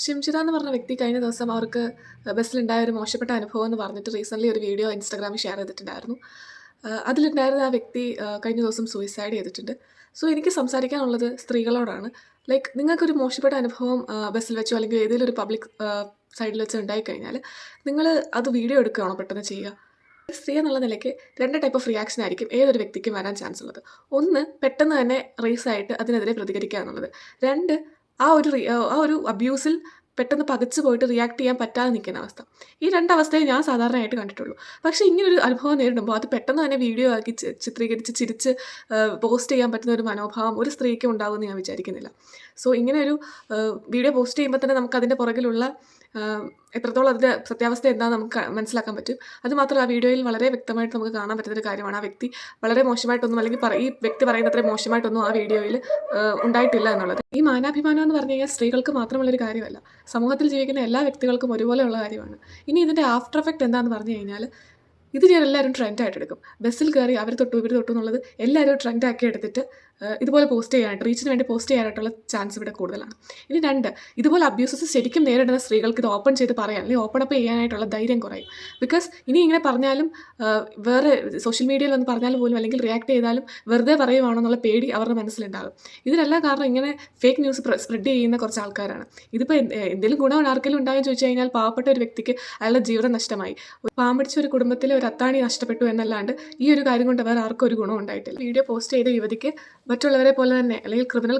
ഷിംജിത എന്ന് പറഞ്ഞ വ്യക്തി കഴിഞ്ഞ ദിവസം അവർക്ക് ബസ്സിലുണ്ടായ ഒരു മോശപ്പെട്ട അനുഭവം എന്ന് പറഞ്ഞിട്ട് റീസെൻ്റ്ലി ഒരു വീഡിയോ ഇൻസ്റ്റാഗ്രാമിൽ ഷെയർ ചെയ്തിട്ടുണ്ടായിരുന്നു. അതിലുണ്ടായിരുന്ന ആ വ്യക്തി കഴിഞ്ഞ ദിവസം സൂയിസൈഡ് ചെയ്തിട്ടുണ്ട്. സോ എനിക്ക് സംസാരിക്കാനുള്ളത് സ്ത്രീകളോടാണ്. ലൈക്ക് നിങ്ങൾക്കൊരു മോശപ്പെട്ട അനുഭവം ബസ്സിൽ വെച്ചോ അല്ലെങ്കിൽ ഏതെങ്കിലും ഒരു പബ്ലിക് സൈഡിൽ വെച്ച് ഉണ്ടായിക്കഴിഞ്ഞാൽ നിങ്ങൾ അത് വീഡിയോ എടുക്കുകയാണോ പെട്ടെന്ന് ചെയ്യുക? സ്ത്രീ എന്നുള്ള നിലയ്ക്ക് 2 ടൈപ്പ് ഓഫ് റിയാക്ഷൻ ആയിരിക്കും ഏതൊരു വ്യക്തിക്കും വരാൻ ചാൻസ് ഉള്ളത്. ഒന്ന്, പെട്ടെന്ന് തന്നെ റേസായിട്ട് അതിനെതിരെ പ്രതികരിക്കുക എന്നുള്ളത്. 2, ആ ഒരു അബ്യൂസിൽ പെട്ടെന്ന് പകച്ചു പോയിട്ട് റിയാക്ട് ചെയ്യാൻ പറ്റാതെ നിൽക്കുന്ന അവസ്ഥ. ഈ 2 അവസ്ഥയെ ഞാൻ സാധാരണയായിട്ട് കണ്ടിട്ടുള്ളൂ. പക്ഷേ ഇങ്ങനൊരു അനുഭവം നേരിടുമ്പോൾ അത് പെട്ടെന്ന് തന്നെ വീഡിയോ ആക്കി ചിത്രീകരിച്ച് ചിരിച്ച് പോസ്റ്റ് ചെയ്യാൻ പറ്റുന്ന ഒരു മനോഭാവം ഒരു സ്ത്രീക്കും ഉണ്ടാകുമെന്ന് ഞാൻ വിചാരിക്കുന്നില്ല. സോ ഇങ്ങനെ ഒരു വീഡിയോ പോസ്റ്റ് ചെയ്യുമ്പോൾ തന്നെ നമുക്കതിൻ്റെ പുറകിലുള്ള എത്രത്തോളം അതിൻ്റെ സത്യാവസ്ഥ എന്താണെന്ന് നമുക്ക് മനസ്സിലാക്കാൻ പറ്റും. അതുമാത്രമല്ല, ആ വീഡിയോയിൽ വളരെ വ്യക്തമായിട്ട് നമുക്ക് കാണാൻ പറ്റുന്നൊരു കാര്യമാണ് ആ വ്യക്തി വളരെ മോശമായിട്ടൊന്നും അല്ലെങ്കിൽ ഈ വ്യക്തി പറയുന്ന അത്രയും മോശമായിട്ടൊന്നും ആ വീഡിയോയിൽ ഉണ്ടായിട്ടില്ല എന്നുള്ളത്. ഈ മാനാഭിമാനം എന്ന് പറഞ്ഞു കഴിഞ്ഞാൽ സ്ത്രീകൾക്ക് മാത്രമുള്ളൊരു കാര്യമല്ല, സമൂഹത്തിൽ ജീവിക്കുന്ന എല്ലാ വ്യക്തികൾക്കും ഒരുപോലെയുള്ള കാര്യമാണ്. ഇനി ഇതിൻ്റെ ആഫ്റ്റർ എഫക്റ്റ് എന്താണെന്ന് പറഞ്ഞു കഴിഞ്ഞാൽ ഇത് ഞാൻ എല്ലാവരും ട്രെൻഡായിട്ട് എടുക്കും. ബസ്സിൽ കയറി അവർ തൊട്ടു ഇവർ തൊട്ടു എന്നുള്ളത് എല്ലാവരും ട്രെൻഡാക്കി എടുത്തിട്ട് ഇതുപോലെ പോസ്റ്റ് ചെയ്യാനായിട്ട് റീച്ചിന് വേണ്ടി പോസ്റ്റ് ചെയ്യാനായിട്ടുള്ള ചാൻസ് ഇവിടെ കൂടുതലാണ്. ഇനി 2, ഇതുപോലെ അബ്യൂസസ് ശരിക്കും നേരിടുന്ന സ്ത്രീകൾക്ക് ഇത് ഓപ്പൺ ചെയ്ത് പറയാൻ അല്ലെങ്കിൽ ഓപ്പൺ അപ്പ് ചെയ്യാനായിട്ടുള്ള ധൈര്യം കുറയും. ബിക്കോസ് ഇനി ഇങ്ങനെ പറഞ്ഞാലും വേറെ സോഷ്യൽ മീഡിയയിൽ വന്ന് പറഞ്ഞാലും പോലും അല്ലെങ്കിൽ റിയാക്ട് ചെയ്താലും വെറുതെ പറയുവാണെന്നുള്ള പേടി അവരുടെ മനസ്സിലുണ്ടാകും. ഇതിനെല്ലാം കാരണം ഇങ്ങനെ ഫേക്ക് ന്യൂസ് സ്പ്രെഡ് ചെയ്യുന്ന കുറച്ച് ആൾക്കാരാണ്. ഇതിപ്പോൾ എന്തെങ്കിലും ഗുണം ആർക്കെങ്കിലും ഉണ്ടാകുമെന്ന് ചോദിച്ചു കഴിഞ്ഞാൽ പാവപ്പെട്ട ഒരു വ്യക്തിക്ക് അയാളുടെ ജീവിതം നഷ്ടമായി. പാമ്പടിച്ച ഒരു കുടുംബത്തിലെ ഒരു അത്താണി നഷ്ടപ്പെട്ടു എന്നല്ലാണ്ട് ഈ ഒരു കാര്യം കൊണ്ട് വേറെ ആർക്കും ഒരു ഗുണം ഉണ്ടായിട്ടില്ല. വീഡിയോ പോസ്റ്റ് ചെയ്ത യുവതിക്ക് മറ്റുള്ളവരെ പോലെ തന്നെ അല്ലെങ്കിൽ ക്രിമിനൽ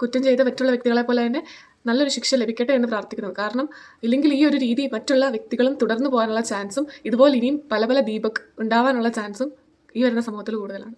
കുറ്റം ചെയ്ത മറ്റുള്ള വ്യക്തികളെ പോലെ തന്നെ നല്ലൊരു ശിക്ഷ ലഭിക്കട്ടെ എന്ന് പ്രാർത്ഥിക്കുന്നു. കാരണം ഇല്ലെങ്കിൽ ഈ ഒരു രീതി മറ്റുള്ള വ്യക്തികളും തുടർന്നു പോകാനുള്ള ചാൻസും ഇതുപോലെ ഇനിയും പല ദീപക് ഉണ്ടാവാനുള്ള ചാൻസും ഈ വരുന്ന സമൂഹത്തിൽ കൂടുതലാണ്.